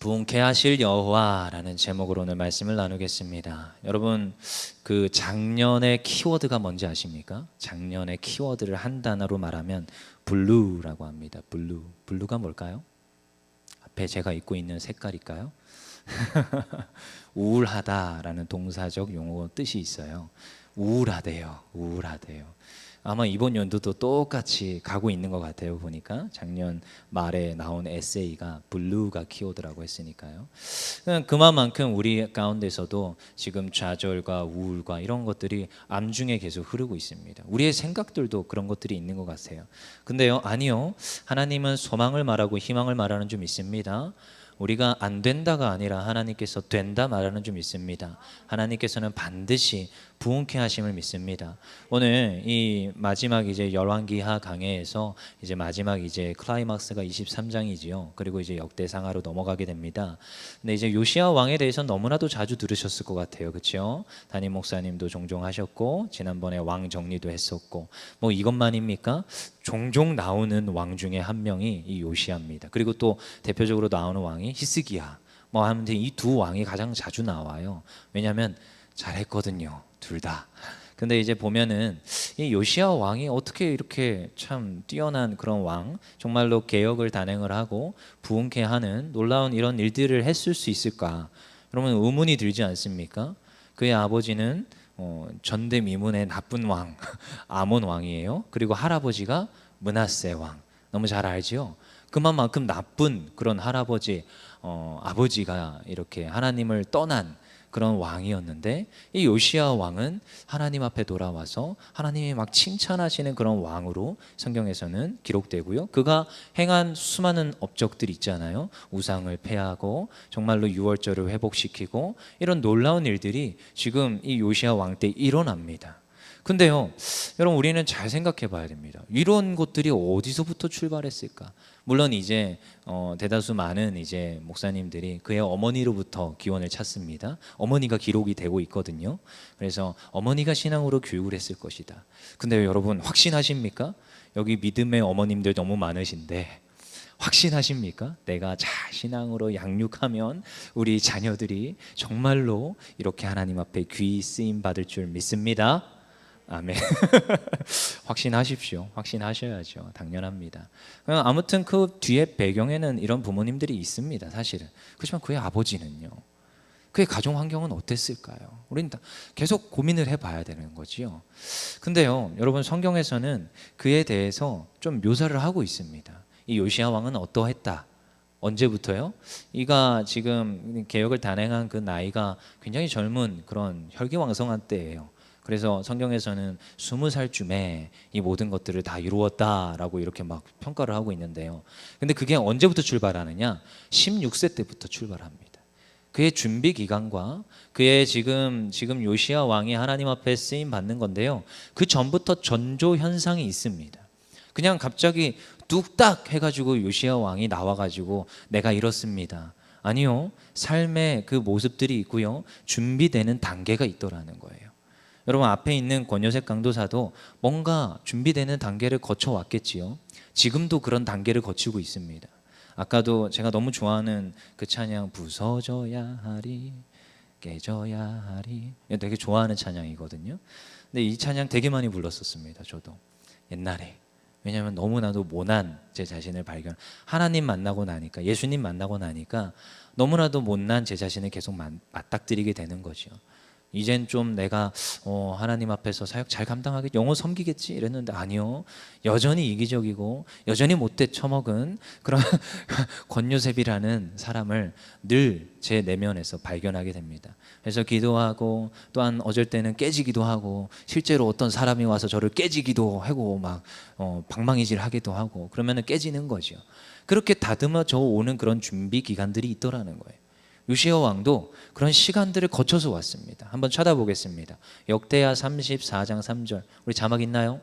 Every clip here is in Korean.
부흥케 하실 여호와라는 제목으로 오늘 말씀을 나누겠습니다. 여러분, 그 작년의 키워드가 뭔지 아십니까? 작년의 키워드를 한 단어로 말하면 블루라고 합니다. 블루가 뭘까요? 앞에 제가 입고 있는 색깔일까요? 우울하다라는 동사적 용어 뜻이 있어요. 우울하대요. 아마 이번 연도도 똑같이 가고 있는 것 같아요. 보니까 작년 말에 나온 에세이가 블루가 키워드라고 했으니까요. 그만큼 우리 가운데서도 지금 좌절과 우울과 이런 것들이 암중에 계속 흐르고 있습니다. 우리의 생각들도 그런 것들이 있는 것 같아요. 근데요, 아니요, 하나님은 소망을 말하고 희망을 말하는 줄 믿습니다. 우리가 안 된다가 아니라 하나님께서 된다 말하는 줄 믿습니다. 하나님께서는 반드시 부흥케 하심을 믿습니다. 오늘 이 마지막 이제 열왕기하 강해에서 이제 마지막 이제 클라이막스가 23장이지요. 그리고 이제 역대상하로 넘어가게 됩니다. 근데 이제 요시야 왕에 대해서 너무나도 자주 들으셨을 것 같아요. 그렇죠? 담임 목사님도 종종 하셨고 지난번에 왕 정리도 했었고 뭐 이것만입니까? 종종 나오는 왕 중에 한 명이 이 요시야입니다. 그리고 또 대표적으로 나오는 왕이 히스기야. 뭐 하면 이 두 왕이 가장 자주 나와요. 왜냐하면 잘했거든요, 둘 다. 근데 이제 보면은 이 요시야 왕이 어떻게 이렇게 참 뛰어난 그런 왕, 정말로 개혁을 단행을 하고 부흥케 하는 놀라운 이런 일들을 했을 수 있을까? 여러분 의문이 들지 않습니까? 그의 아버지는 전대미문의 나쁜 왕 아몬 왕이에요. 그리고 할아버지가 므낫세 왕. 너무 잘 알지요? 그만큼 나쁜 그런 할아버지 아버지가 이렇게 하나님을 떠난 그런 왕이었는데 이 요시야 왕은 하나님 앞에 돌아와서 하나님이 막 칭찬하시는 그런 왕으로 성경에서는 기록되고요. 그가 행한 수많은 업적들 있잖아요. 우상을 폐하고 정말로 유월절을 회복시키고 이런 놀라운 일들이 지금 이 요시야 왕 때 일어납니다. 근데요, 여러분 우리는 잘 생각해 봐야 됩니다. 이런 것들이 어디서부터 출발했을까? 물론 이제 대다수 많은 이제 목사님들이 그의 어머니로부터 기원을 찾습니다. 어머니가 기록이 되고 있거든요. 그래서 어머니가 신앙으로 교육을 했을 것이다. 근데 여러분 확신하십니까? 여기 믿음의 어머님들 너무 많으신데 확신하십니까? 내가 잘 신앙으로 양육하면 우리 자녀들이 정말로 이렇게 하나님 앞에 귀히 쓰임 받을 줄 믿습니다. 아멘. 확신하십시오. 확신하셔야죠. 당연합니다. 아무튼 그 뒤에 배경에는 이런 부모님들이 있습니다. 사실은. 그렇지만 그의 아버지는요, 그의 가정 환경은 어땠을까요? 우리는 계속 고민을 해봐야 되는 거지요. 근데요, 여러분 성경에서는 그에 대해서 좀 묘사를 하고 있습니다. 이 요시야 왕은 어떠했다. 언제부터요? 이가 지금 개혁을 단행한 그 나이가 굉장히 젊은 그런 혈기왕성한 때예요. 그래서 성경에서는 20살쯤에 이 모든 것들을 다 이루었다라고 이렇게 막 평가를 하고 있는데요. 근데 그게 언제부터 출발하느냐? 16세 때부터 출발합니다. 그의 준비 기간과 그의 지금 요시야 왕이 하나님 앞에 쓰임 받는 건데요. 그 전부터 전조 현상이 있습니다. 그냥 갑자기 뚝딱 해가지고 요시야 왕이 나와가지고 내가 이렇습니다. 아니요, 삶의 그 모습들이 있고요. 준비되는 단계가 있더라는 거예요. 여러분 앞에 있는 권요셉 강도사도 뭔가 준비되는 단계를 거쳐왔겠지요. 지금도 그런 단계를 거치고 있습니다. 아까도 제가 너무 좋아하는 그 찬양 부서져야 하리 깨져야 하리, 되게 좋아하는 찬양이거든요. 근데 이 찬양 되게 많이 불렀었습니다. 저도 옛날에. 왜냐하면 너무나도 모난 제 자신을 발견, 하나님 만나고 나니까, 예수님 만나고 나니까 너무나도 못난 제 자신을 계속 맞닥뜨리게 되는 거죠. 이젠 좀 내가 하나님 앞에서 사역 잘 감당하겠지, 영혼 섬기겠지 이랬는데 아니요, 여전히 이기적이고 여전히 못돼 처먹은 그런 권요셉이라는 사람을 늘 제 내면에서 발견하게 됩니다. 그래서 기도하고 또한 어쩔 때는 깨지기도 하고 실제로 어떤 사람이 와서 저를 깨지기도 하고 막 방망이질 하기도 하고 그러면은 깨지는 거죠. 그렇게 다듬어져 오는 그런 준비 기간들이 있더라는 거예요. 요시야 왕도 그런 시간들을 거쳐서 왔습니다. 한번 찾아보겠습니다. 역대하 34장 3절. 우리 자막 있나요?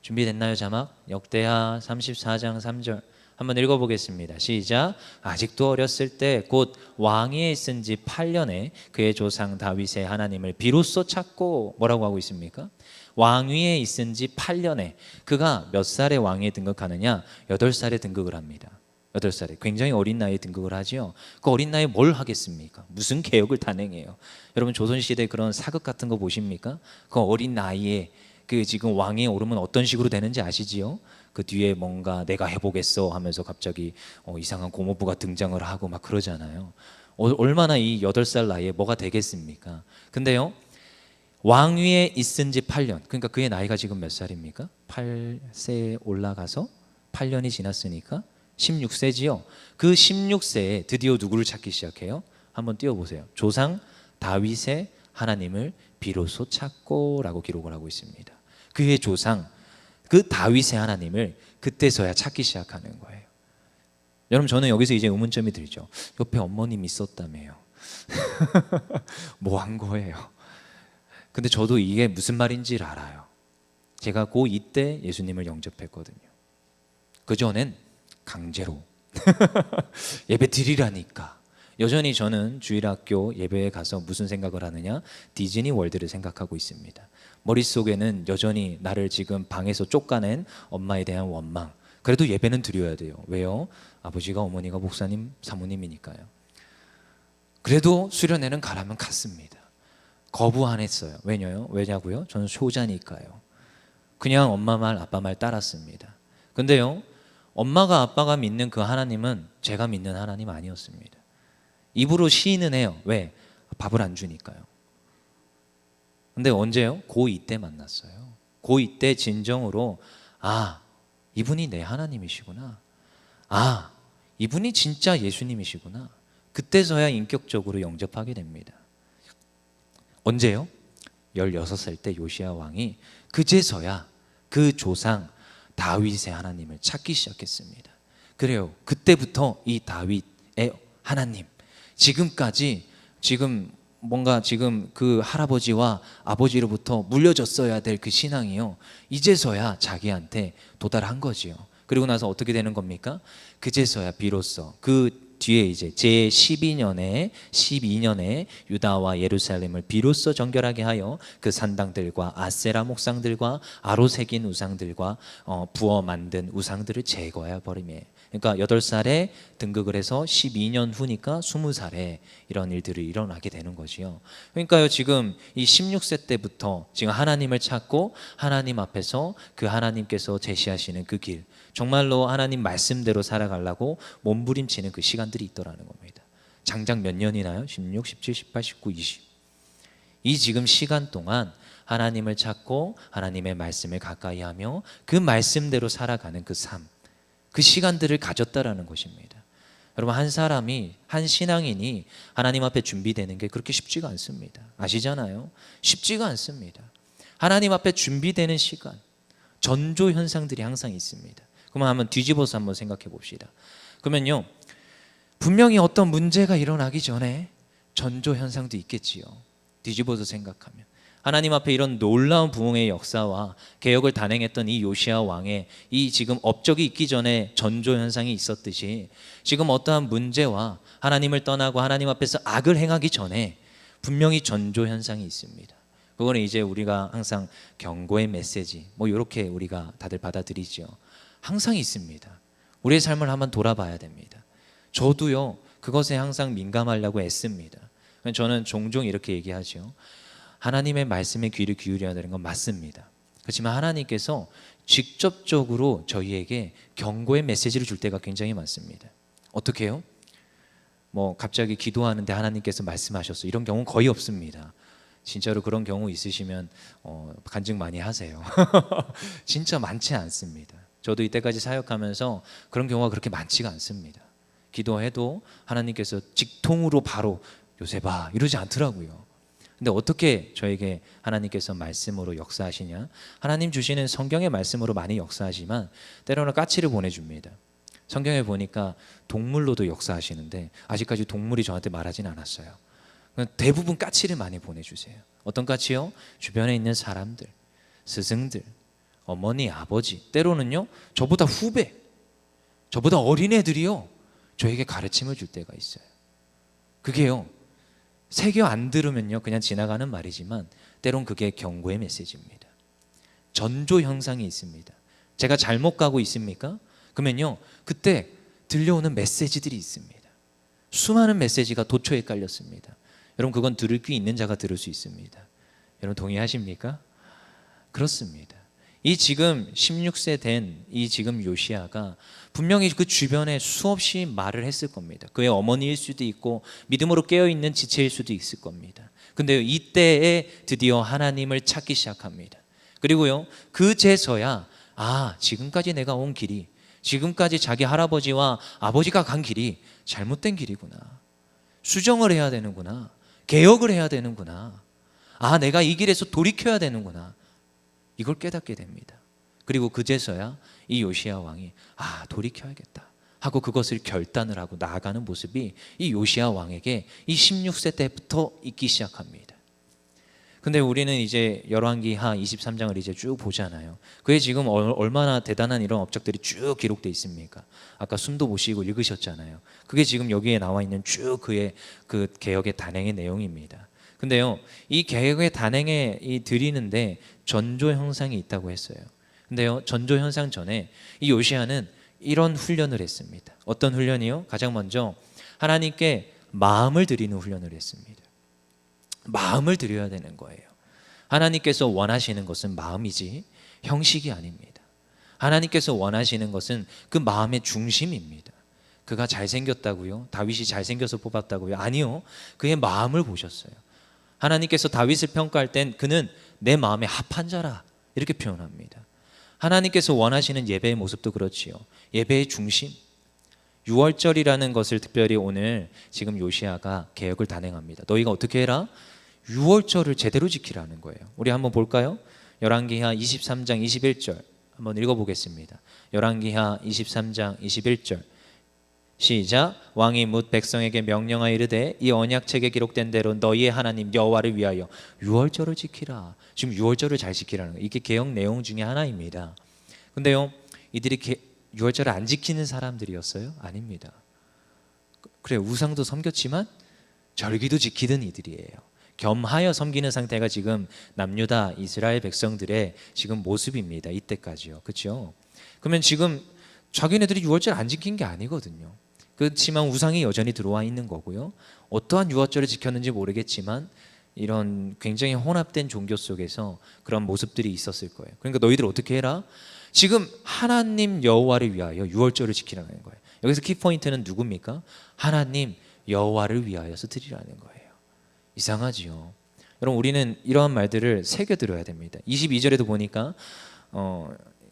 준비됐나요, 자막? 역대하 34장 3절. 한번 읽어보겠습니다. 시작. 아직도 어렸을 때 곧 왕위에 있은 지 8년에 그의 조상 다윗의 하나님을 비로소 찾고, 뭐라고 하고 있습니까? 왕위에 있은 지 8년에. 그가 몇 살에 왕위에 등극하느냐? 8살에 등극을 합니다. 8살에 굉장히 어린 나이에 등극을 하죠. 그 어린 나이에 뭘 하겠습니까? 무슨 개혁을 단행해요? 여러분 조선시대 그런 사극 같은 거 보십니까? 그 어린 나이에 그 지금 왕에 오르면 어떤 식으로 되는지 아시지요? 그 뒤에 뭔가 내가 해보겠어 하면서 갑자기 이상한 고모부가 등장을 하고 막 그러잖아요. 얼마나 이 8살 나이에 뭐가 되겠습니까? 근데요, 왕위에 있은 지 8년, 그러니까 그의 나이가 지금 몇 살입니까? 8세 올라가서 8년이 지났으니까 16세지요. 그 16세에 드디어 누구를 찾기 시작해요? 한번 띄워보세요. 조상 다윗의 하나님을 비로소 찾고 라고 기록을 하고 있습니다. 그의 조상 그 다윗의 하나님을 그때서야 찾기 시작하는 거예요. 여러분 저는 여기서 이제 의문점이 들죠. 옆에 어머님 있었다며요. 뭐 한 거예요? 근데 저도 이게 무슨 말인지를 알아요. 제가 고2 때 예수님을 영접했거든요. 그 전엔 강제로 예배 드리라니까. 여전히 저는 주일학교 예배에 가서 무슨 생각을 하느냐? 디즈니 월드를 생각하고 있습니다. 머릿속에는 여전히 나를 지금 방에서 쫓아낸 엄마에 대한 원망. 그래도 예배는 드려야 돼요. 왜요? 아버지가 어머니가 목사님 사모님이니까요. 그래도 수련회는 가라면 갔습니다. 거부 안 했어요. 왜냐고요? 저는 효자니까요. 그냥 엄마 말 아빠 말 따랐습니다. 근데요, 엄마가 아빠가 믿는 그 하나님은 제가 믿는 하나님 아니었습니다. 입으로 시인은 해요. 왜? 밥을 안 주니까요. 근데 언제요? 고2 때 만났어요. 고2 때 진정으로 이분이 내 하나님이시구나. 이분이 진짜 예수님이시구나. 그때서야 인격적으로 영접하게 됩니다. 언제요? 16살 때 요시야 왕이 그제서야 그 조상 다윗의 하나님을 찾기 시작했습니다. 그래요. 그때부터 이 다윗의 하나님, 지금까지 뭔가 그 할아버지와 아버지로부터 물려줬어야 될 그 신앙이요, 이제서야 자기한테 도달한 거지요. 그리고 나서 어떻게 되는 겁니까? 그제서야 비로소 그 뒤에 이제 제12년에 유다와 예루살렘을 비로소 정결하게 하여 그 산당들과 아세라 목상들과 아로 새긴 우상들과 부어 만든 우상들을 제거해 버리며, 그러니까 8살에 등극을 해서 12년 후니까 20살에 이런 일들이 일어나게 되는 거지요. 그러니까요, 지금 이 16세 때부터 지금 하나님을 찾고 하나님 앞에서 그 하나님께서 제시하시는 그 길, 정말로 하나님 말씀대로 살아가려고 몸부림치는 그 시간들이 있더라는 겁니다. 장장 몇 년이나요? 16, 17, 18, 19, 20. 이 지금 시간 동안 하나님을 찾고 하나님의 말씀을 가까이 하며 그 말씀대로 살아가는 그 삶, 그 시간들을 가졌다라는 것입니다. 여러분, 한 사람이, 한 신앙인이 하나님 앞에 준비되는 게 그렇게 쉽지가 않습니다. 아시잖아요? 쉽지가 않습니다. 하나님 앞에 준비되는 시간, 전조 현상들이 항상 있습니다. 그러면 한번 뒤집어서 한번 생각해 봅시다. 그러면요, 분명히 어떤 문제가 일어나기 전에 전조 현상도 있겠지요. 뒤집어서 생각하면 하나님 앞에 이런 놀라운 부흥의 역사와 개혁을 단행했던 이 요시야 왕의 이 지금 업적이 있기 전에 전조 현상이 있었듯이, 지금 어떠한 문제와 하나님을 떠나고 하나님 앞에서 악을 행하기 전에 분명히 전조 현상이 있습니다. 그거는 이제 우리가 항상 경고의 메시지 이렇게 우리가 다들 받아들이죠. 항상 있습니다. 우리의 삶을 한번 돌아봐야 됩니다. 저도요, 그것에 항상 민감하려고 애씁니다. 저는 종종 이렇게 얘기하죠. 하나님의 말씀에 귀를 기울여야 되는 건 맞습니다. 그렇지만 하나님께서 직접적으로 저희에게 경고의 메시지를 줄 때가 굉장히 많습니다. 어떻게 해요? 갑자기 기도하는데 하나님께서 말씀하셨어, 이런 경우는 거의 없습니다. 진짜로 그런 경우 있으시면 간증 많이 하세요. 진짜 많지 않습니다. 저도 이때까지 사역하면서 그런 경우가 그렇게 많지가 않습니다. 기도해도 하나님께서 직통으로 바로 요셉아 이러지 않더라고요. 근데 어떻게 저에게 하나님께서 말씀으로 역사하시냐? 하나님 주시는 성경의 말씀으로 많이 역사하지만 때로는 까치를 보내줍니다. 성경에 보니까 동물로도 역사하시는데 아직까지 동물이 저한테 말하진 않았어요. 대부분 까치를 많이 보내주세요. 어떤 까치요? 주변에 있는 사람들, 스승들, 어머니, 아버지, 때로는요 저보다 후배, 저보다 어린 애들이요 저에게 가르침을 줄 때가 있어요. 그게요, 새겨 안 들으면요 그냥 지나가는 말이지만 때론 그게 경고의 메시지입니다. 전조 현상이 있습니다. 제가 잘못 가고 있습니까? 그러면요 그때 들려오는 메시지들이 있습니다. 수많은 메시지가 도처에 깔렸습니다. 여러분 그건 들을 귀 있는 자가 들을 수 있습니다. 여러분 동의하십니까? 그렇습니다. 이 지금 16세 된 이 지금 요시야가 분명히 그 주변에 수없이 말을 했을 겁니다. 그의 어머니일 수도 있고 믿음으로 깨어있는 지체일 수도 있을 겁니다. 근데 이때에 드디어 하나님을 찾기 시작합니다. 그리고요 그제서야 지금까지 내가 온 길이, 지금까지 자기 할아버지와 아버지가 간 길이 잘못된 길이구나, 수정을 해야 되는구나, 개혁을 해야 되는구나, 내가 이 길에서 돌이켜야 되는구나, 이걸 깨닫게 됩니다. 그리고 그제서야 이 요시야 왕이 돌이켜야겠다 하고 그것을 결단을 하고 나아가는 모습이 이 요시야 왕에게 이 16세 때부터 있기 시작합니다. 근데 우리는 이제 열왕기하 23장을 이제 쭉 보잖아요. 그게 지금 얼마나 대단한 이런 업적들이 쭉 기록되어 있습니까? 아까 숨도 못 쉬고 읽으셨잖아요. 그게 지금 여기에 나와 있는 쭉 그의 그 개혁의 단행의 내용입니다. 근데요 이 개혁의 단행에 드리는데 전조 현상이 있다고 했어요. 근데요 전조 현상 전에 이 요시야는 이런 훈련을 했습니다. 어떤 훈련이요? 가장 먼저 하나님께 마음을 드리는 훈련을 했습니다. 마음을 드려야 되는 거예요. 하나님께서 원하시는 것은 마음이지 형식이 아닙니다. 하나님께서 원하시는 것은 그 마음의 중심입니다. 그가 잘생겼다고요? 다윗이 잘생겨서 뽑았다고요? 아니요, 그의 마음을 보셨어요. 하나님께서 다윗을 평가할 땐 그는 내 마음에 합한 자라 이렇게 표현합니다. 하나님께서 원하시는 예배의 모습도 그렇지요. 예배의 중심, 유월절이라는 것을 특별히 오늘 지금 요시야가 개혁을 단행합니다. 너희가 어떻게 해라? 유월절을 제대로 지키라는 거예요. 우리 한번 볼까요? 열왕기하 23장 21절 한번 읽어보겠습니다. 열왕기하 23장 21절 시작. 왕이 뭇 백성에게 명령하여 이르되 이 언약책에 기록된 대로 너희의 하나님 여호와를 위하여 유월절을 지키라. 지금 유월절을 잘 지키라는 거예요. 이게 개혁 내용 중에 하나입니다. 근데요 이들이 유월절을 안 지키는 사람들이었어요? 아닙니다. 그래 우상도 섬겼지만 절기도 지키던 이들이에요. 겸하여 섬기는 상태가 지금 남유다 이스라엘 백성들의 지금 모습입니다. 이때까지요. 그렇죠? 그러면 지금 자기네들이 유월절 안 지킨 게 아니거든요. 그렇지만 우상이 여전히 들어와 있는 거고요. 어떠한 유월절을 지켰는지 모르겠지만 이런 굉장히 혼합된 종교 속에서 그런 모습들이 있었을 거예요. 그러니까 너희들 어떻게 해라? 지금 하나님 여호와를 위하여 유월절을 지키라는 거예요. 여기서 키포인트는 누굽니까? 하나님 여호와를 위하여서 드리라는 거예요. 이상하지요. 여러분 우리는 이러한 말들을 새겨들어야 됩니다. 22절에도 보니까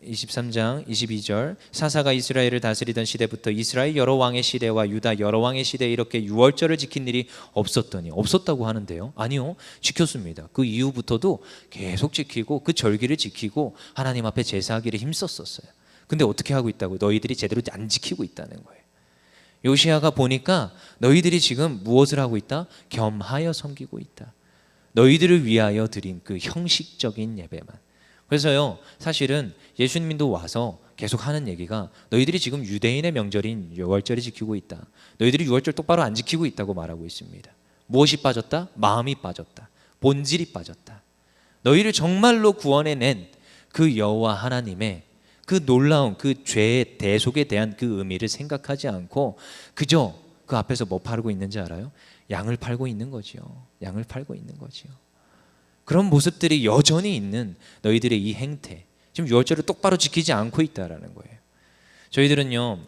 23장 22절 사사가 이스라엘을 다스리던 시대부터 이스라엘 여러 왕의 시대와 유다 여러 왕의 시대에 이렇게 유월절을 지킨 일이 없었더니, 없었다고 하는데요. 아니요, 지켰습니다. 그 이후부터도 계속 지키고 그 절기를 지키고 하나님 앞에 제사하기를 힘썼었어요. 근데 어떻게 하고 있다고? 너희들이 제대로 안 지키고 있다는 거예요. 요시야가 보니까 너희들이 지금 무엇을 하고 있다? 겸하여 섬기고 있다. 너희들을 위하여 드린 그 형식적인 예배만. 그래서요 사실은 예수님도 와서 계속 하는 얘기가 너희들이 지금 유대인의 명절인 유월절을 지키고 있다. 너희들이 유월절 똑바로 안 지키고 있다고 말하고 있습니다. 무엇이 빠졌다? 마음이 빠졌다. 본질이 빠졌다. 너희를 정말로 구원해낸 그 여호와 하나님의 그 놀라운 그 죄의 대속에 대한 그 의미를 생각하지 않고 그저 그 앞에서 뭐 팔고 있는지 알아요? 양을 팔고 있는 거지요. 양을 팔고 있는 거지요. 그런 모습들이 여전히 있는 너희들의 이 행태, 지금 유월절을 똑바로 지키지 않고 있다라는 거예요. 저희들은요,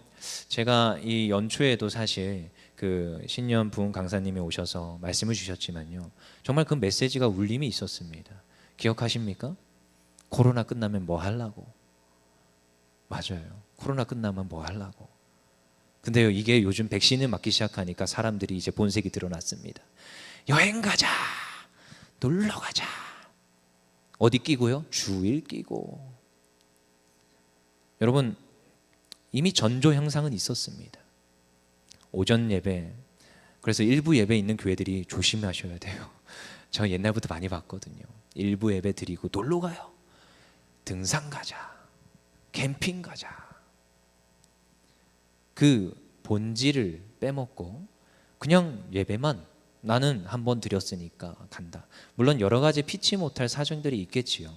제가 이 연초에도 사실 그 신년 부흥 강사님이 오셔서 말씀을 주셨지만요, 정말 그 메시지가 울림이 있었습니다. 기억하십니까? 코로나 끝나면 뭐 하려고? 맞아요. 코로나 끝나면 뭐 하려고? 근데요, 이게 요즘 백신을 맞기 시작하니까 사람들이 이제 본색이 드러났습니다. 여행 가자, 놀러 가자. 어디 끼고요? 주일 끼고. 여러분 이미 전조 형상은 있었습니다. 오전 예배, 그래서 일부 예배 있는 교회들이 조심하셔야 돼요. 저 옛날부터 많이 봤거든요. 일부 예배 드리고 놀러 가요. 등산 가자, 캠핑 가자. 그 본질을 빼먹고 그냥 예배만 나는 한번 드렸으니까 간다. 물론 여러 가지 피치 못할 사정들이 있겠지요.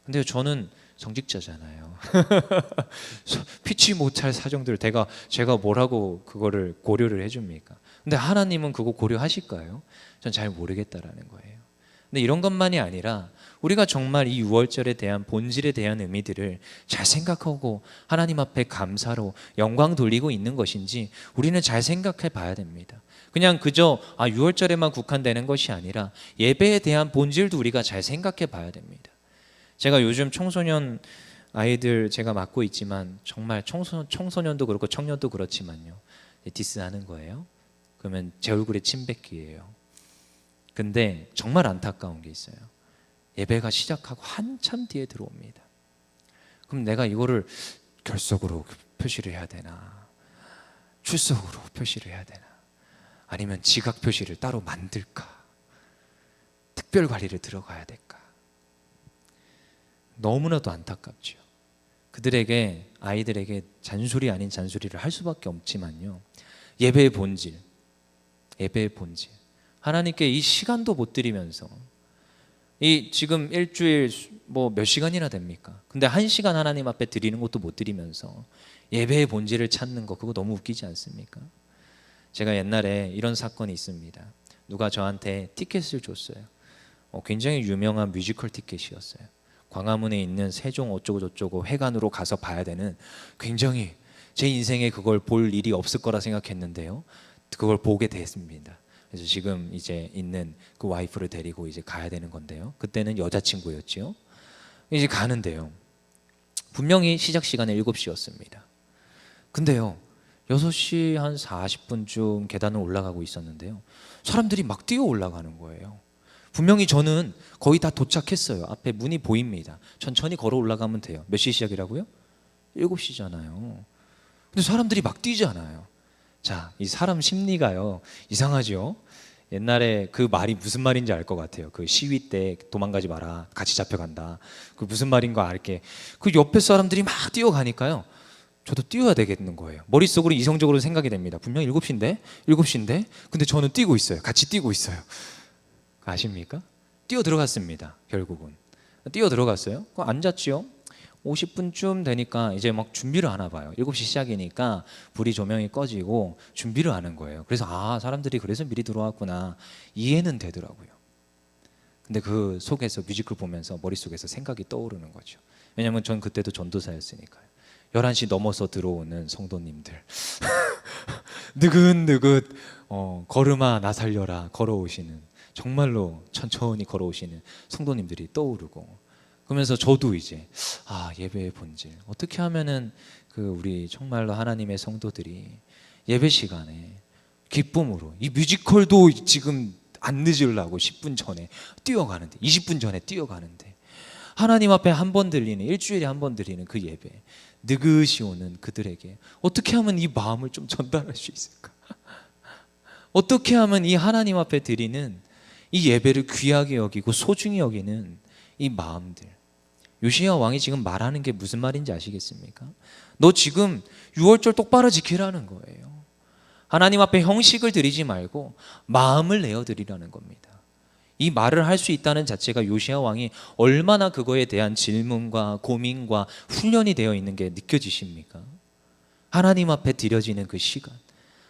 근데 저는 성직자잖아요. 피치 못할 사정들 제가 뭐라고 그거를 고려를 해줍니까? 근데 하나님은 그거 고려하실까요? 전 잘 모르겠다라는 거예요. 근데 이런 것만이 아니라 우리가 정말 이 유월절에 대한 본질에 대한 의미들을 잘 생각하고 하나님 앞에 감사로 영광 돌리고 있는 것인지 우리는 잘 생각해 봐야 됩니다. 그냥 그저 유월절에만 국한되는 것이 아니라 예배에 대한 본질도 우리가 잘 생각해 봐야 됩니다. 제가 요즘 청소년 아이들 제가 맡고 있지만 정말 청소년도 그렇고 청년도 그렇지만요, 디스하는 거예요. 그러면 제 얼굴에 침 뱉기예요. 근데 정말 안타까운 게 있어요. 예배가 시작하고 한참 뒤에 들어옵니다. 그럼 내가 이거를 결석으로 표시를 해야 되나, 출석으로 표시를 해야 되나, 아니면 지각 표시를 따로 만들까, 특별 관리를 들어가야 될까. 너무나도 안타깝죠. 그들에게, 아이들에게 잔소리 아닌 잔소리를 할 수밖에 없지만요, 예배의 본질, 하나님께 이 시간도 못 드리면서, 이 지금 일주일 뭐 몇 시간이나 됩니까? 근데 1시간 하나님 앞에 드리는 것도 못 드리면서 예배의 본질을 찾는 거, 그거 너무 웃기지 않습니까? 제가 옛날에 이런 사건이 있습니다. 누가 저한테 티켓을 줬어요. 굉장히 유명한 뮤지컬 티켓이었어요. 광화문에 있는 세종 어쩌고 저쩌고 회관으로 가서 봐야 되는, 굉장히 제 인생에 그걸 볼 일이 없을 거라 생각했는데요, 그걸 보게 됐습니다. 그래서 지금 이제 있는 그 와이프를 데리고 이제 가야 되는 건데요, 그때는 여자친구였지요. 이제 가는데요, 분명히 시작 시간은 7시였습니다. 근데요, 6시 한 40분쯤 계단을 올라가고 있었는데요, 사람들이 막 뛰어 올라가는 거예요. 분명히 저는 거의 다 도착했어요. 앞에 문이 보입니다. 천천히 걸어 올라가면 돼요. 몇 시 시작이라고요? 7시잖아요. 근데 사람들이 막 뛰잖아요. 자, 이 사람 심리가요, 이상하죠? 옛날에 그 말이 무슨 말인지 알 것 같아요. 그 시위 때 도망가지 마라, 같이 잡혀간다. 그 무슨 말인 거 알게. 그 옆에 사람들이 막 뛰어가니까요, 저도 뛰어야 되겠는 거예요. 머릿속으로 이성적으로 생각이 됩니다. 분명 7시인데? 근데 저는 뛰고 있어요. 같이 뛰고 있어요. 아십니까? 뛰어 들어갔습니다. 결국은 뛰어 들어갔어요. 앉았지요. 50분쯤 되니까 이제 막 준비를 하나 봐요. 7시 시작이니까 불이 조명이 꺼지고 준비를 하는 거예요. 그래서 사람들이 그래서 미리 들어왔구나, 이해는 되더라고요. 근데 그 속에서 뮤지컬 보면서 머릿속에서 생각이 떠오르는 거죠. 왜냐하면 전 그때도 전도사였으니까요. 11시 넘어서 들어오는 성도님들 느긋느긋 걸음아 나 살려라 걸어오시는, 정말로 천천히 걸어오시는 성도님들이 떠오르고, 그러면서 저도 이제 예배의 본질, 어떻게 하면은 우리 정말로 하나님의 성도들이 예배 시간에 기쁨으로, 이 뮤지컬도 지금 안 늦으려고 10분 전에 뛰어가는데, 20분 전에 뛰어가는데, 하나님 앞에 한 번 드리는, 일주일에 한 번 드리는 그 예배, 느긋이 오는 그들에게 어떻게 하면 이 마음을 좀 전달할 수 있을까? 어떻게 하면 이 하나님 앞에 드리는 이 예배를 귀하게 여기고 소중히 여기는 이 마음들. 요시야 왕이 지금 말하는 게 무슨 말인지 아시겠습니까? 너 지금 6월절 똑바로 지키라는 거예요. 하나님 앞에 형식을 드리지 말고 마음을 내어드리라는 겁니다. 이 말을 할 수 있다는 자체가 요시야 왕이 얼마나 그거에 대한 질문과 고민과 훈련이 되어 있는 게 느껴지십니까? 하나님 앞에 드려지는 그 시간,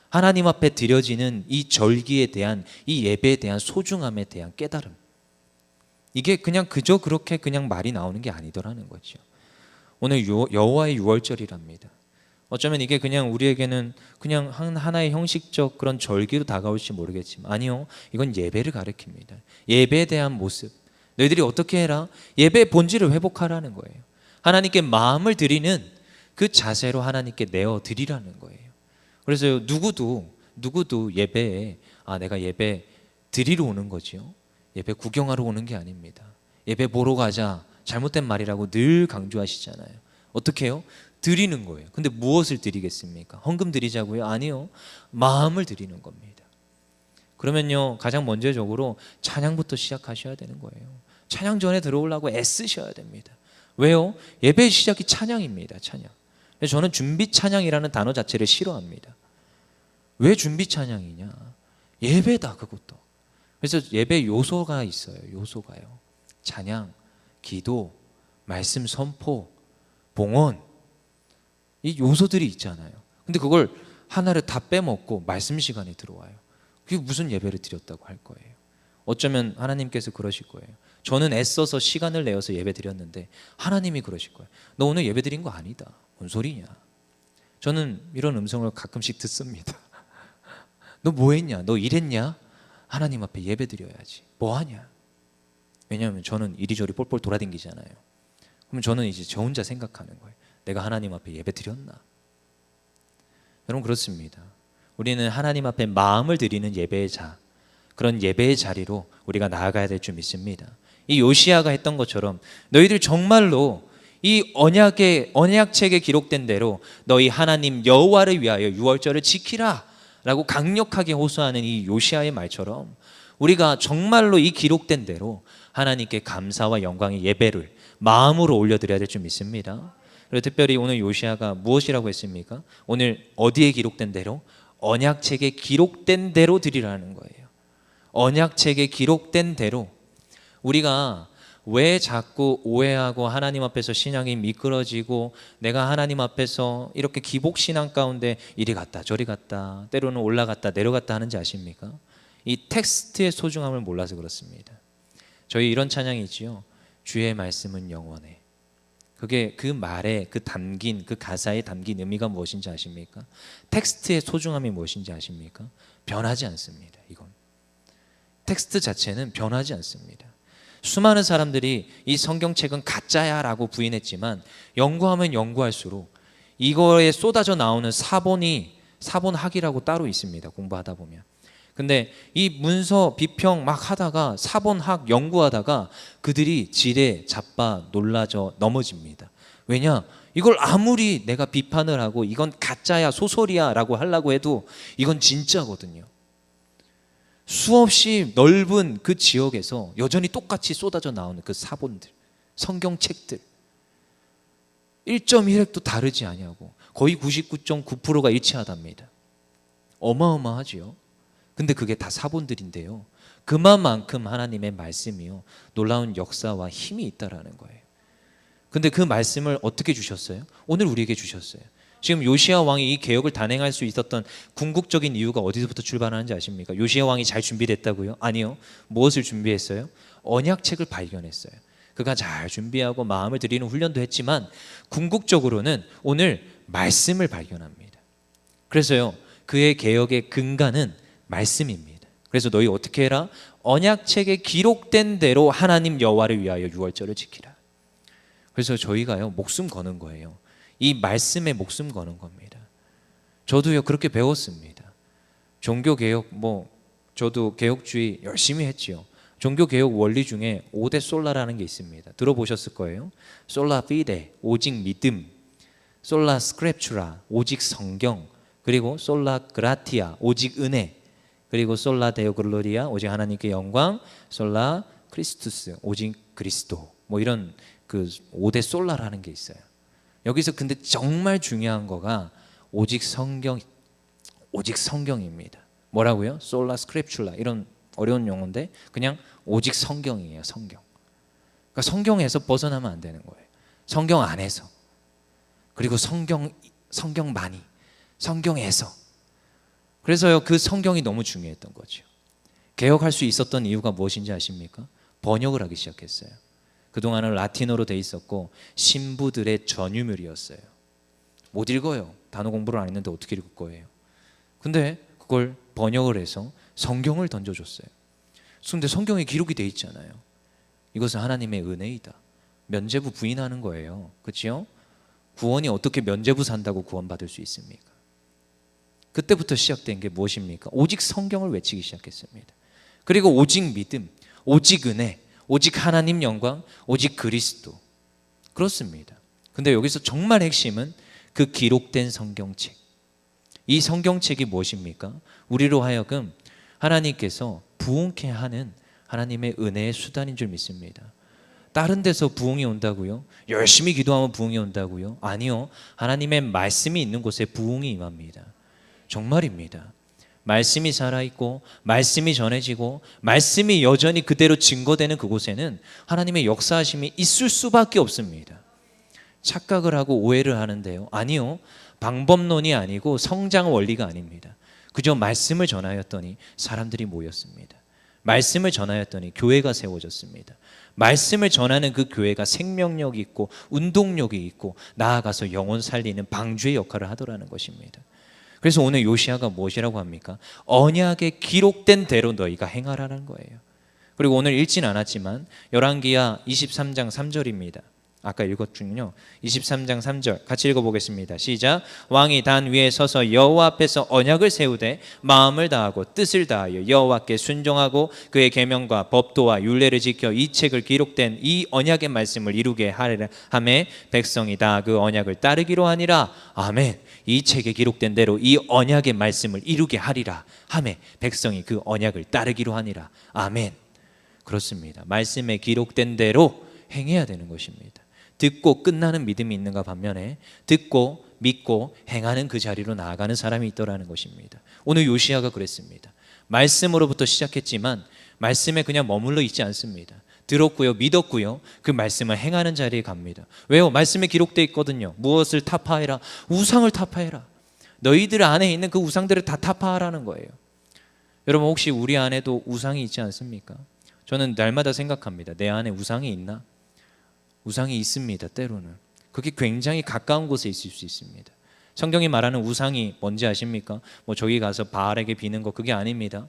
하나님 앞에 드려지는 이 절기에 대한, 이 예배에 대한 소중함에 대한 깨달음, 이게 그냥 그저 그렇게 그냥 말이 나오는 게 아니더라는 거죠. 오늘 여호와의 유월절이랍니다. 어쩌면 이게 그냥 우리에게는 그냥 하나의 형식적 그런 절기로 다가올지 모르겠지만, 아니요, 이건 예배를 가리킵니다. 예배에 대한 모습, 너희들이 어떻게 해라? 예배의 본질을 회복하라는 거예요. 하나님께 마음을 드리는 그 자세로 하나님께 내어드리라는 거예요. 그래서 누구도 예배에 내가 예배 드리러 오는 거지요, 예배 구경하러 오는 게 아닙니다. 예배 보러 가자, 잘못된 말이라고 늘 강조하시잖아요. 어떻게 해요? 드리는 거예요. 근데 무엇을 드리겠습니까? 헌금 드리자고요? 아니요, 마음을 드리는 겁니다. 그러면요, 가장 먼저적으로 찬양부터 시작하셔야 되는 거예요. 찬양 전에 들어오려고 애쓰셔야 됩니다. 왜요? 예배의 시작이 찬양입니다. 찬양. 저는 준비 찬양이라는 단어 자체를 싫어합니다. 왜 준비 찬양이냐? 예배다, 그것도. 그래서 예배 요소가 있어요. 요소가요. 찬양, 기도, 말씀 선포, 봉헌, 이 요소들이 있잖아요. 근데 그걸 하나를 다 빼먹고 말씀 시간에 들어와요. 그게 무슨 예배를 드렸다고 할 거예요. 어쩌면 하나님께서 그러실 거예요. 저는 애써서 시간을 내어서 예배 드렸는데 하나님이 그러실 거예요. 너 오늘 예배 드린 거 아니다. 뭔 소리냐. 저는 이런 음성을 가끔씩 듣습니다. 너 뭐 했냐? 너 일했냐? 하나님 앞에 예배 드려야지. 뭐 하냐? 왜냐하면 저는 이리저리 뻘뻘 돌아다니잖아요. 그럼 저는 이제 저 혼자 생각하는 거예요. 내가 하나님 앞에 예배 드렸나? 여러분 그렇습니다. 우리는 하나님 앞에 마음을 드리는 예배의 자, 그런 예배의 자리로 우리가 나아가야 될 줄 믿습니다. 이 요시야가 했던 것처럼 너희들 정말로 이 언약책에 기록된 대로 너희 하나님 여호와를 위하여 유월절을 지키라 라고 강력하게 호소하는 이 요시야의 말처럼 우리가 정말로 이 기록된 대로 하나님께 감사와 영광의 예배를 마음으로 올려드려야 될 줄 믿습니다. 그리고 특별히 오늘 요시야가 무엇이라고 했습니까? 오늘 어디에 기록된 대로? 언약책에 기록된 대로 드리라는 거예요. 언약책에 기록된 대로. 우리가 왜 자꾸 오해하고 하나님 앞에서 신앙이 미끄러지고 내가 하나님 앞에서 이렇게 기복신앙 가운데 이리 갔다 저리 갔다 때로는 올라갔다 내려갔다 하는지 아십니까? 이 텍스트의 소중함을 몰라서 그렇습니다. 저희 이런 찬양이 있지요. 주의 말씀은 영원해. 그게 그 말에 그 담긴 그 가사에 담긴 의미가 무엇인지 아십니까? 텍스트의 소중함이 무엇인지 아십니까? 변하지 않습니다. 이건 텍스트 자체는 변하지 않습니다. 수많은 사람들이 이 성경책은 가짜야 라고 부인했지만 연구하면 연구할수록 이거에 쏟아져 나오는 사본학이라고 따로 있습니다. 공부하다 보면. 근데 이 문서 비평 막 하다가 사본학 연구하다가 그들이 지레 자빠 놀라져 넘어집니다. 왜냐? 이걸 아무리 내가 비판을 하고 이건 가짜야 소설이야 라고 하려고 해도 이건 진짜거든요. 수없이 넓은 그 지역에서 여전히 똑같이 쏟아져 나오는 그 사본들, 성경책들 1.1획도 다르지 아니하고 거의 99.9%가 일치하답니다. 어마어마하지요. 근데 그게 다 사본들인데요. 그만큼 하나님의 말씀이요 놀라운 역사와 힘이 있다라는 거예요. 근데 그 말씀을 어떻게 주셨어요? 오늘 우리에게 주셨어요. 지금 요시야 왕이 이 개혁을 단행할 수 있었던 궁극적인 이유가 어디서부터 출발하는지 아십니까? 요시야 왕이 잘 준비됐다고요? 아니요. 무엇을 준비했어요? 언약책을 발견했어요. 그가 잘 준비하고 마음을 들이는 훈련도 했지만 궁극적으로는 오늘 말씀을 발견합니다. 그래서요 그의 개혁의 근간은 말씀입니다. 그래서 너희 어떻게 해라? 언약책에 기록된 대로 하나님 여호와를 위하여 유월절을 지키라. 그래서 저희가요 목숨 거는 거예요. 이 말씀에 목숨 거는 겁니다. 저도요 그렇게 배웠습니다. 종교개혁 저도 개혁주의 열심히 했지요. 종교개혁 원리 중에 5대 솔라라는 게 있습니다. 들어보셨을 거예요. 솔라 피데 오직 믿음, 솔라 스크립추라 오직 성경, 그리고 솔라 그라티아 오직 은혜, 그리고 솔라 데오 글로리아 오직 하나님께 영광, 솔라 크리스투스 오직 그리스도, 이런 그 5대 솔라라는 게 있어요. 여기서 근데 정말 중요한 거가 오직 성경입니다. 뭐라고요? 솔라 스크립추라 이런 어려운 용어인데 그냥 오직 성경이에요. 성경. 그러니까 성경에서 벗어나면 안 되는 거예요. 성경 안에서. 그리고 성경만이 성경에서. 그래서요 그 성경이 너무 중요했던 거죠. 개혁할 수 있었던 이유가 무엇인지 아십니까? 번역을 하기 시작했어요. 그동안은 라틴어로 돼 있었고 신부들의 전유물이었어요. 못 읽어요. 단어 공부를 안 했는데 어떻게 읽을 거예요. 근데 그걸 번역을 해서 성경을 던져줬어요. 근데 성경에 기록이 돼 있잖아요. 이것은 하나님의 은혜이다. 면죄부 부인하는 거예요. 그렇죠? 구원이 어떻게 면죄부 산다고 구원받을 수 있습니까? 그때부터 시작된 게 무엇입니까? 오직 성경을 외치기 시작했습니다. 그리고 오직 믿음, 오직 은혜, 오직 하나님 영광, 오직 그리스도. 그렇습니다. 근데 여기서 정말 핵심은 그 기록된 성경책. 이 성경책이 무엇입니까? 우리로 하여금 하나님께서 부흥케 하는 하나님의 은혜의 수단인 줄 믿습니다. 다른 데서 부흥이 온다고요? 열심히 기도하면 부흥이 온다고요? 아니요. 하나님의 말씀이 있는 곳에 부흥이 임합니다. 정말입니다. 말씀이 살아있고 말씀이 전해지고 말씀이 여전히 그대로 증거되는 그곳에는 하나님의 역사하심이 있을 수밖에 없습니다. 착각을 하고 오해를 하는데요, 아니요, 방법론이 아니고 성장 원리가 아닙니다. 그저 말씀을 전하였더니 사람들이 모였습니다. 말씀을 전하였더니 교회가 세워졌습니다. 말씀을 전하는 그 교회가 생명력이 있고 운동력이 있고 나아가서 영혼 살리는 방주의 역할을 하더라는 것입니다. 그래서 오늘 요시야가 무엇이라고 합니까? 언약에 기록된 대로 너희가 행하라는 거예요. 그리고 오늘 읽진 않았지만 열왕기하 23장 3절입니다. 아까 읽었군요. 23장 3절 같이 읽어보겠습니다. 시작. 왕이 단 위에 서서 여호와 앞에서 언약을 세우되 마음을 다하고 뜻을 다하여 여호와께 순종하고 그의 계명과 법도와 율례를 지켜 이 책을 기록된 이 언약의 말씀을 이루게 하리라 하매 백성이 다 그 언약을 따르기로 하니라. 아멘. 이 책에 기록된 대로 이 언약의 말씀을 이루게 하리라 하매 백성이 그 언약을 따르기로 하니라. 아멘. 그렇습니다. 말씀에 기록된 대로 행해야 되는 것입니다. 듣고 끝나는 믿음이 있는가 반면에 듣고 믿고 행하는 그 자리로 나아가는 사람이 있더라는 것입니다. 오늘 요시야가 그랬습니다. 말씀으로부터 시작했지만 말씀에 그냥 머물러 있지 않습니다. 들었고요, 믿었고요, 그 말씀을 행하는 자리에 갑니다. 왜요? 말씀에 기록되어 있거든요. 무엇을 타파해라? 우상을 타파해라. 너희들 안에 있는 그 우상들을 다 타파하라는 거예요. 여러분, 혹시 우리 안에도 우상이 있지 않습니까? 저는 날마다 생각합니다. 내 안에 우상이 있나? 우상이 있습니다. 때로는 그게 굉장히 가까운 곳에 있을 수 있습니다. 성경이 말하는 우상이 뭔지 아십니까? 뭐 저기 가서 바알에게 비는 거, 그게 아닙니다.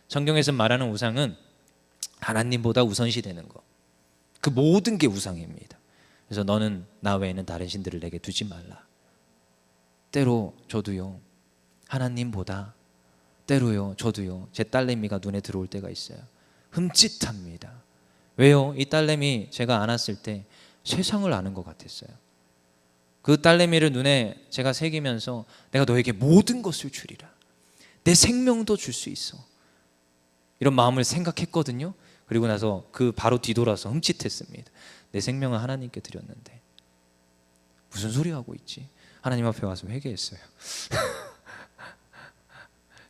성경에서 말하는 우상은 하나님보다 우선시되는 거, 그 모든 게 우상입니다. 그래서 너는 나 외에는 다른 신들을 내게 두지 말라. 때로 저도요, 하나님보다, 때로요 저도요 제 딸내미가 눈에 들어올 때가 있어요. 흠칫합니다. 왜요? 이 딸내미 제가 안았을 때 세상을 아는 것 같았어요. 그 딸내미를 눈에 제가 새기면서 내가 너에게 모든 것을 주리라, 내 생명도 줄 수 있어, 이런 마음을 생각했거든요. 그리고 나서 그 바로 뒤돌아서 흠칫했습니다. 내 생명을 하나님께 드렸는데 무슨 소리 하고 있지? 하나님 앞에 와서 회개했어요.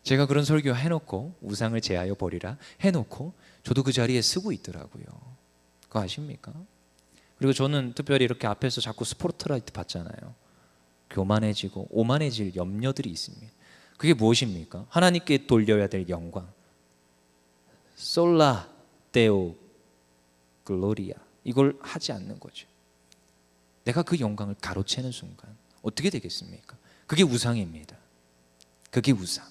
제가 그런 설교 해놓고 우상을 제하여 버리라 해놓고 저도 그 자리에 쓰고 있더라고요. 그거 아십니까? 그리고 저는 특별히 이렇게 앞에서 자꾸 스포트라이트 받잖아요. 교만해지고 오만해질 염려들이 있습니다. 그게 무엇입니까? 하나님께 돌려야 될 영광, 솔라 데오 글로리아, 이걸 하지 않는 거죠. 내가 그 영광을 가로채는 순간 어떻게 되겠습니까? 그게 우상입니다. 그게 우상.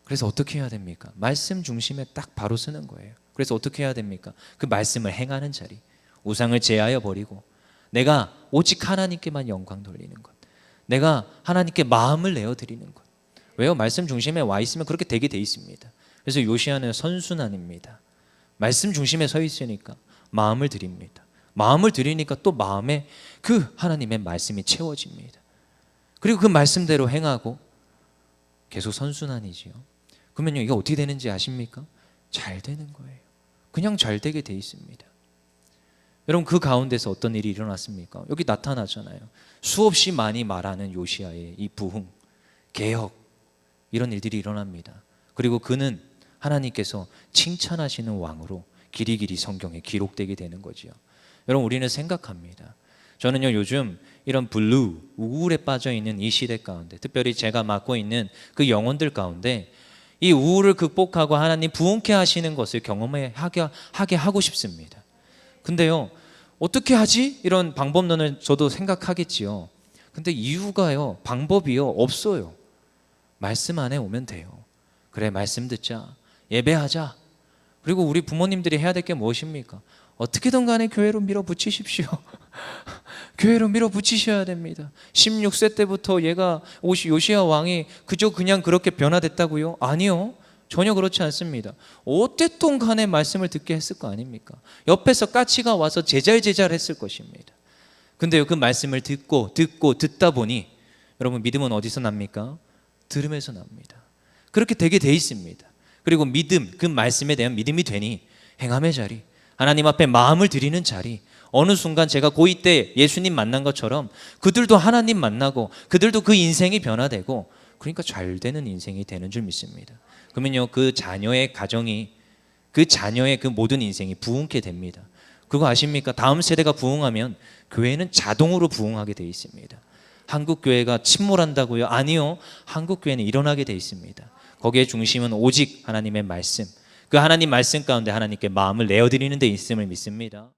그래서 어떻게 해야 됩니까? 말씀 중심에 딱 바로 쓰는 거예요. 그래서 어떻게 해야 됩니까? 그 말씀을 행하는 자리, 우상을 제하여 버리고 내가 오직 하나님께만 영광 돌리는 것, 내가 하나님께 마음을 내어드리는 것. 왜요? 말씀 중심에 와 있으면 그렇게 되게 돼 있습니다. 그래서 요시야는 선순환입니다. 말씀 중심에 서 있으니까 마음을 드립니다. 마음을 드리니까 또 마음에 그 하나님의 말씀이 채워집니다. 그리고 그 말씀대로 행하고 계속 선순환이지요. 그러면요, 이게 어떻게 되는지 아십니까? 잘 되는 거예요. 그냥 잘 되게 돼 있습니다. 여러분, 그 가운데서 어떤 일이 일어났습니까? 여기 나타나잖아요. 수없이 많이 말하는 요시야의 이 부흥, 개혁, 이런 일들이 일어납니다. 그리고 그는 하나님께서 칭찬하시는 왕으로 길이길이 성경에 기록되게 되는 거지요. 여러분, 우리는 생각합니다. 저는요, 요즘 이런 블루, 우울에 빠져 있는 이 시대 가운데, 특별히 제가 맡고 있는 그 영혼들 가운데 이 우울을 극복하고 하나님 부흥케 하시는 것을 경험하게 하고 싶습니다. 근데요, 어떻게 하지? 이런 방법론을 저도 생각하겠지요. 근데 이유가요, 방법이요, 없어요. 말씀 안에 오면 돼요. 그래, 말씀 듣자, 예배하자. 그리고 우리 부모님들이 해야 될 게 무엇입니까? 어떻게든 간에 교회로 밀어붙이십시오. 교회로 밀어붙이셔야 됩니다. 16세 때부터 얘가 요시야 왕이 그냥 그렇게 변화됐다고요? 아니요, 전혀 그렇지 않습니다. 어쨌든 간에 말씀을 듣게 했을 거 아닙니까? 옆에서 까치가 와서 제잘제잘 했을 것입니다. 근데요, 그 말씀을 듣다 보니 여러분, 믿음은 어디서 납니까? 들음에서 납니다. 그렇게 되게 돼 있습니다. 그리고 믿음, 그 말씀에 대한 믿음이 되니 행함의 자리, 하나님 앞에 마음을 드리는 자리, 어느 순간 제가 고2 때 예수님 만난 것처럼 그들도 하나님 만나고 그들도 그 인생이 변화되고 그러니까 잘 되는 인생이 되는 줄 믿습니다. 그러면요, 그 자녀의 가정이, 그 자녀의 그 모든 인생이 부흥케 됩니다. 그거 아십니까? 다음 세대가 부흥하면 교회는 자동으로 부흥하게 돼 있습니다. 한국 교회가 침몰한다고요? 아니요. 한국 교회는 일어나게 돼 있습니다. 거기에 중심은 오직 하나님의 말씀, 그 하나님 말씀 가운데 하나님께 마음을 내어드리는 데 있음을 믿습니다.